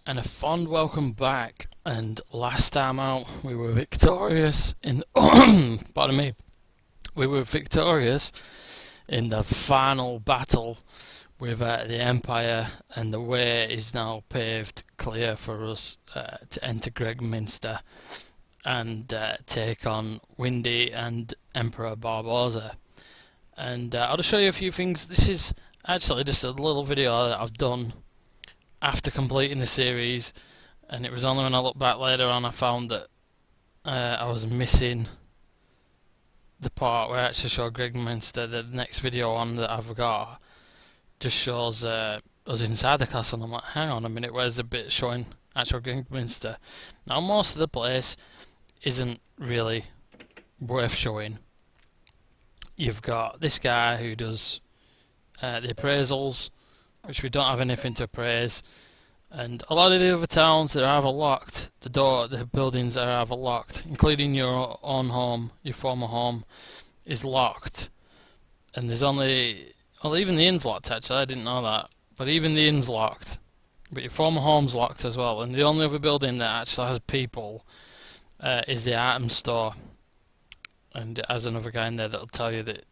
And a fond welcome back. And last time out, we were victorious in. Pardon me. We were victorious in the final battle with the Empire, and the way is now paved clear for us to enter Gregminster and take on Windy and Emperor Barbosa. And I'll just show you a few things. This is actually just a little video that I've done after completing the series, and it was only when I looked back later on I found that I was missing the part where I actually show Gregminster. The next video on that I've got just shows us inside the castle, and I'm like, hang on a minute, where's the bit showing actual Gregminster? Now most of the place isn't really worth showing. You've got this guy who does the appraisals, which we don't have anything to appraise, and a lot of the other towns that are either locked, the buildings are either locked, including your own home, your former home is locked, and there's only, well, even the inn's locked actually, I didn't know that, but even the inn's locked, but your former home's locked as well, and the only other building that actually has people is the item store, and it has another guy in there that'll tell you that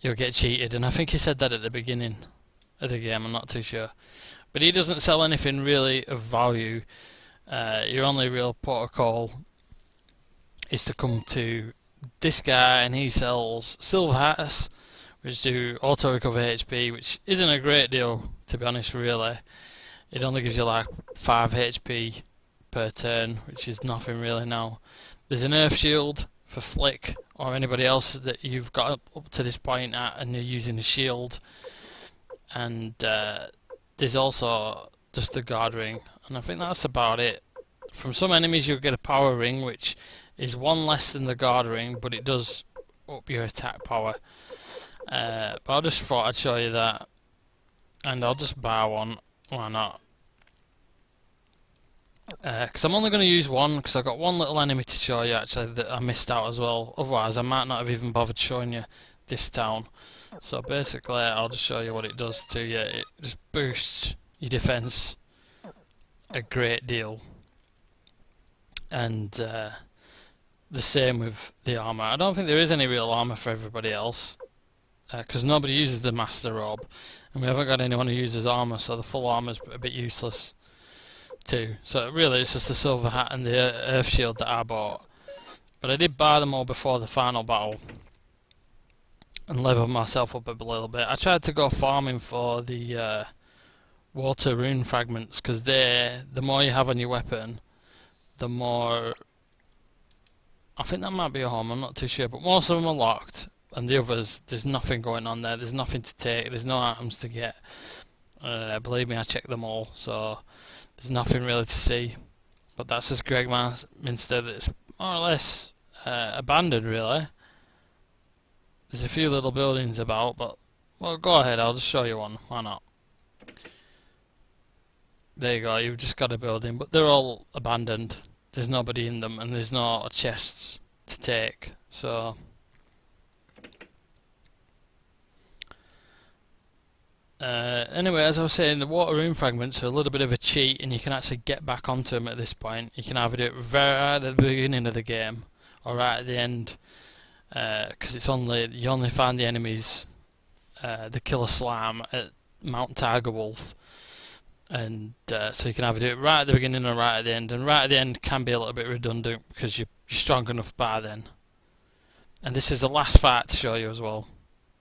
you'll get cheated, and I think he said that at the beginning of the game, I'm not too sure. But he doesn't sell anything really of value. Your only real protocol is to come to this guy, and he sells silver hats, which do auto recover HP, which isn't a great deal, to be honest, really. It only gives you like 5 HP per turn, which is nothing really now. There's an earth shield for Flick or anybody else that you've got up to this point at, and you're using a shield. And there's also just the guard ring, and I think that's about it. From some enemies you'll get a power ring, which is one less than the guard ring, but it does up your attack power. But I just thought I'd show you that, and I'll just buy one, why not? Because I'm only going to use one, because I've got one little enemy to show you actually that I missed out as well, otherwise I might not have even bothered showing you this town. So basically I'll just show you what it does to you. It just boosts your defense a great deal, and the same with the armor. I don't think there is any real armor for everybody else, because nobody uses the master robe, and we haven't got anyone who uses armor, so the full armor's a bit useless too. So really it's just the silver hat and the earth shield that I bought, but I did buy them all before the final battle and level myself up a little bit. I tried to go farming for the water rune fragments, because the more you have on your weapon, the more, I think that might be a home, I'm not too sure, but most of them are locked, and the others, there's nothing going on there, there's nothing to take, there's no items to get. Believe me, I checked them all, so there's nothing really to see. But that's just Gregminster that's more or less abandoned, really. There's a few little buildings about, but, well, go ahead, I'll just show you one, why not? There you go, you've just got a building, but they're all abandoned. There's nobody in them, and there's no chests to take, so anyway, as I was saying, the water rune fragments are a little bit of a cheat, and you can actually get back onto them at this point. You can either do it right at the beginning of the game, or right at the end, because you only find the enemies, the killer slime, at Mount Tiger Wolf, and so you can either do it right at the beginning or right at the end, and right at the end can be a little bit redundant because you're strong enough by then. And this is the last fight to show you as well.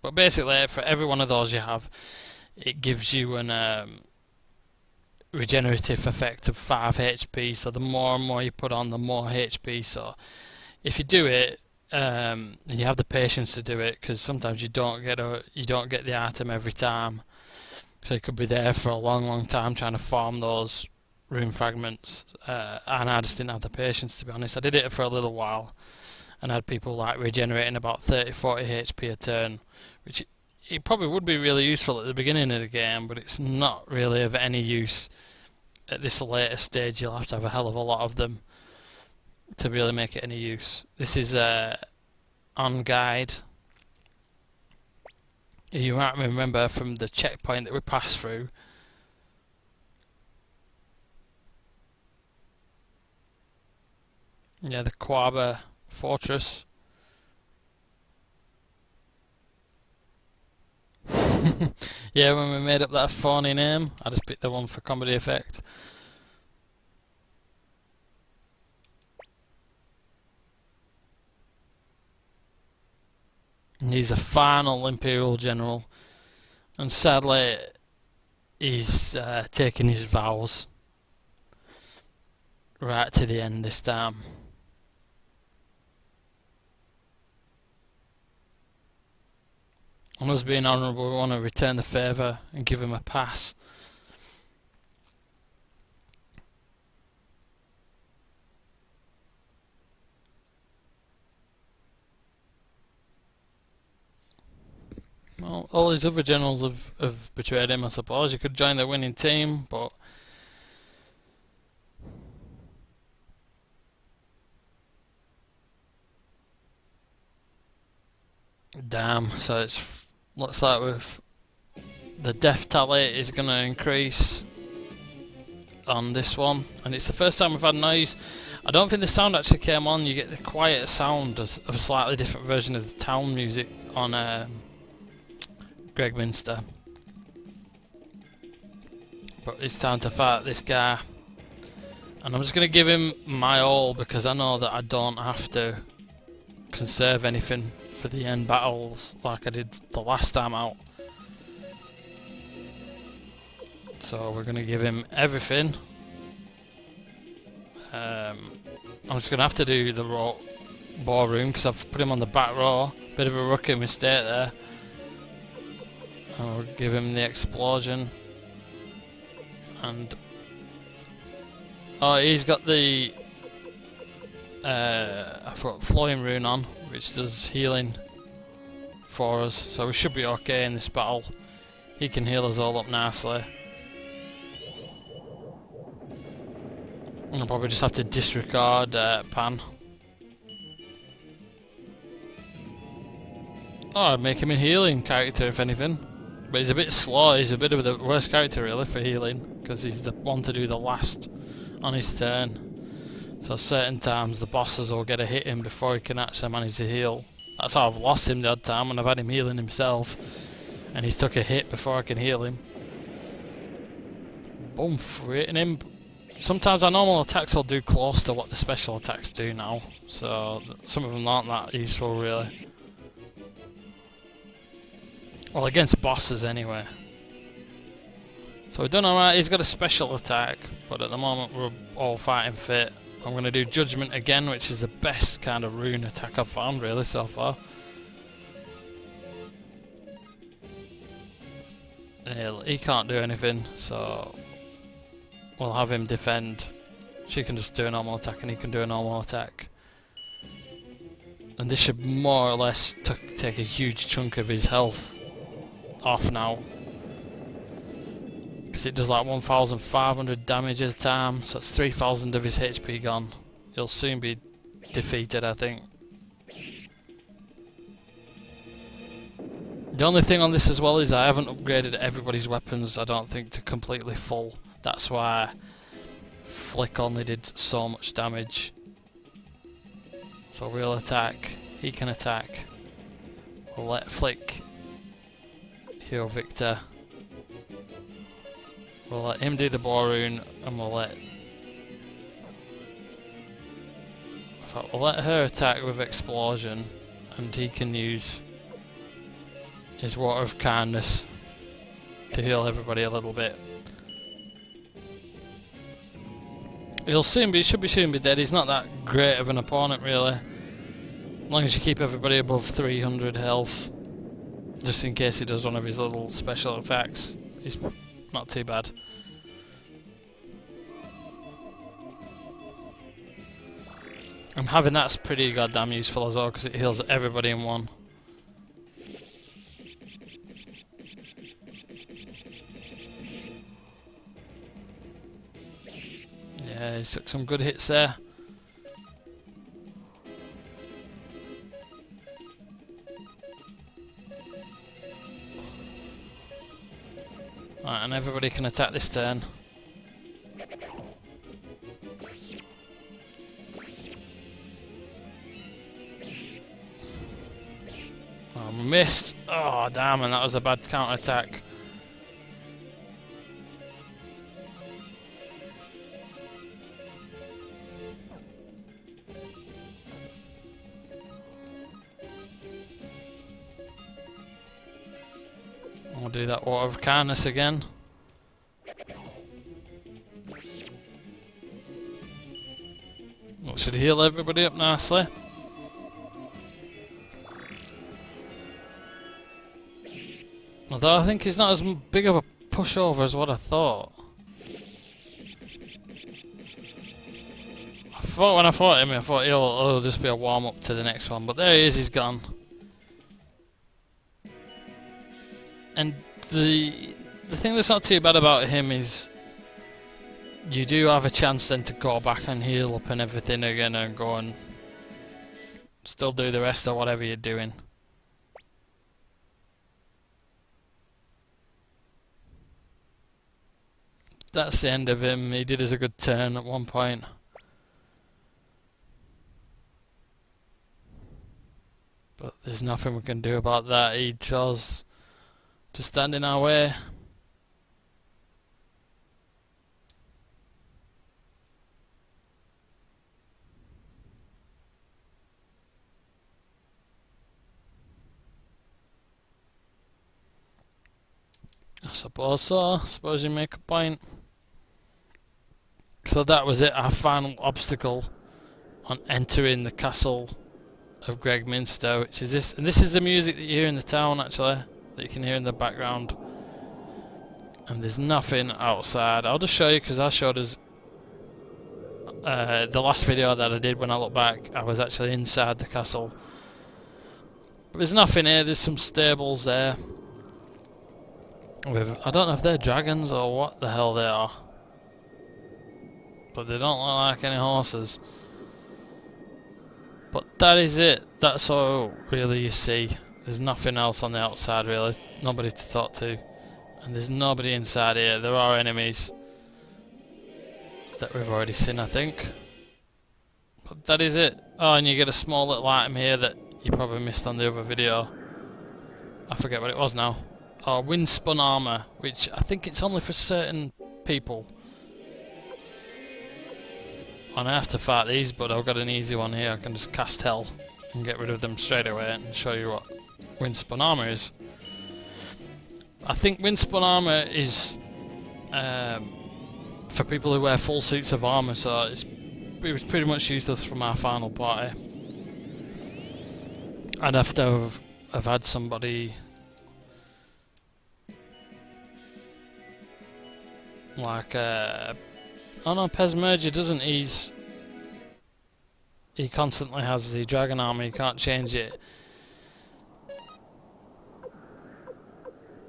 But basically, for every one of those you have, it gives you an regenerative effect of 5 HP, so the more and more you put on, the more HP. So if you do it, and you have the patience to do it, because sometimes you don't get the item every time, so you could be there for a long time trying to farm those rune fragments, and I just didn't have the patience, to be honest. I did it for a little while, and I had people like regenerating about 30-40 HP a turn, which it probably would be really useful at the beginning of the game, but it's not really of any use at this later stage. You'll have to have a hell of a lot of them to really make it any use. This is Ain Gide. You might remember from the checkpoint that we passed through, Yeah, the Quaba Fortress. Yeah, when we made up that phony name, I just picked the one for comedy effect. And he's the final Imperial General. And sadly, he's taking his vows right to the end this time. And us being honourable, we want to return the favour and give him a pass. Well, all his other generals have betrayed him, I suppose. He could join the winning team, but damn. So it's looks like the death tally is going to increase on this one, and it's the first time we've had noise. I don't think the sound actually came on. You get the quiet sound of a slightly different version of the town music on Gregminster. But it's time to fight this guy, and I'm just going to give him my all because I know that I don't have to conserve anything for the end battles like I did the last time out. So we're going to give him everything. I'm just going to have to do the ballroom because I've put him on the back row. Bit of a rookie mistake there. And we'll give him the explosion. And oh, he's got the flowing rune on, which does healing for us, so we should be okay in this battle. He can heal us all up nicely. I'll probably just have to disregard Pan. Oh, I'd make him a healing character if anything. But he's a bit slow, he's a bit of the worst character really for healing, because he's the one to do the last on his turn. So certain times the bosses will get a hit him before he can actually manage to heal. That's how I've lost him the odd time when I've had him healing himself and he's took a hit before I can heal him. Boom, we're hitting him. Sometimes our normal attacks will do close to what the special attacks do now, so some of them aren't that useful really. Well, against bosses anyway. So we've done alright. He's got a special attack, but at the moment we're all fighting fit. I'm going to do Judgment again, which is the best kind of rune attack I've found really so far. He can't do anything, so we'll have him defend. She can just do a normal attack and he can do a normal attack. And this should more or less take a huge chunk of his health off now. Because it does like 1,500 damage at a time, so that's 3,000 of his HP gone. He'll soon be defeated, I think. The only thing on this as well is I haven't upgraded everybody's weapons, I don't think, to completely full. That's why Flick only did so much damage. So we'll attack, he can attack. We'll let Flick heal Victor. We'll let him do the ballroom, and we'll let her attack with explosion, and he can use his water of kindness to heal everybody a little bit. He should soon be dead. He's not that great of an opponent really. As long as you keep everybody above 300 health, just in case he does one of his little special attacks, he's not too bad. And having that's pretty goddamn useful as well, because it heals everybody in one. Yeah, he took some good hits there. Right, and everybody can attack this turn. Missed! Oh damn, and that was a bad counter attack. I'll do that water of kindness again. That should heal everybody up nicely. Although I think he's not as big of a pushover as what I thought. I thought when I fought him, I thought he'll just be a warm up to the next one, but there he is, he's gone. And the thing that's not too bad about him is you do have a chance then to go back and heal up and everything again and go and still do the rest of whatever you're doing. That's the end of him. He did us a good turn at one point. But there's nothing we can do about that. He chose to stand in our way. I suppose so. I suppose you make a point. So that was it, our final obstacle on entering the castle of Gregminster, which is this. And this is the music that you hear in the town, actually, that you can hear in the background. And there's nothing outside. I'll just show you, because I showed us the last video that I did. When I look back, I was actually inside the castle. But there's nothing here. There's some stables there. I don't know if they're dragons or what the hell they are. But they don't look like any horses. But that is it. That's all really you see. There's nothing else on the outside really. Nobody to talk to. And there's nobody inside here. There are enemies that we've already seen, I think. But that is it. Oh, and you get a small little item here that you probably missed on the other video. I forget what it was now. Oh, wind-spun armour, which I think it's only for certain people. And I have to fight these, but I've got an easy one here. I can just cast hell and get rid of them straight away and show you what wind-spun armour is. I think wind-spun armour is for people who wear full suits of armour, so it was pretty much useless from our final party. I'd have to have had somebody like oh no, Pesmerger doesn't. He constantly has the dragon armor. He can't change it.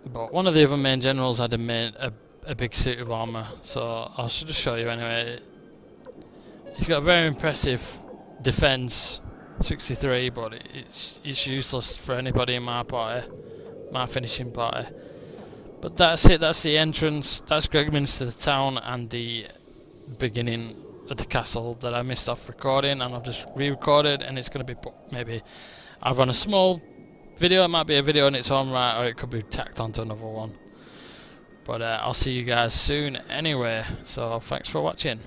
But one of the other main generals had a big suit of armor, so I should just show you anyway. He's got a very impressive defense, 63, but it's useless for anybody in my party, my finishing party. But that's it. That's the entrance. That's Gregminster, the town, and the beginning of the castle that I missed off recording, and I've just re-recorded, and it's going to be put maybe either on a small video. It might be a video in its own right, or it could be tacked onto another one. But I'll see you guys soon anyway. So thanks for watching.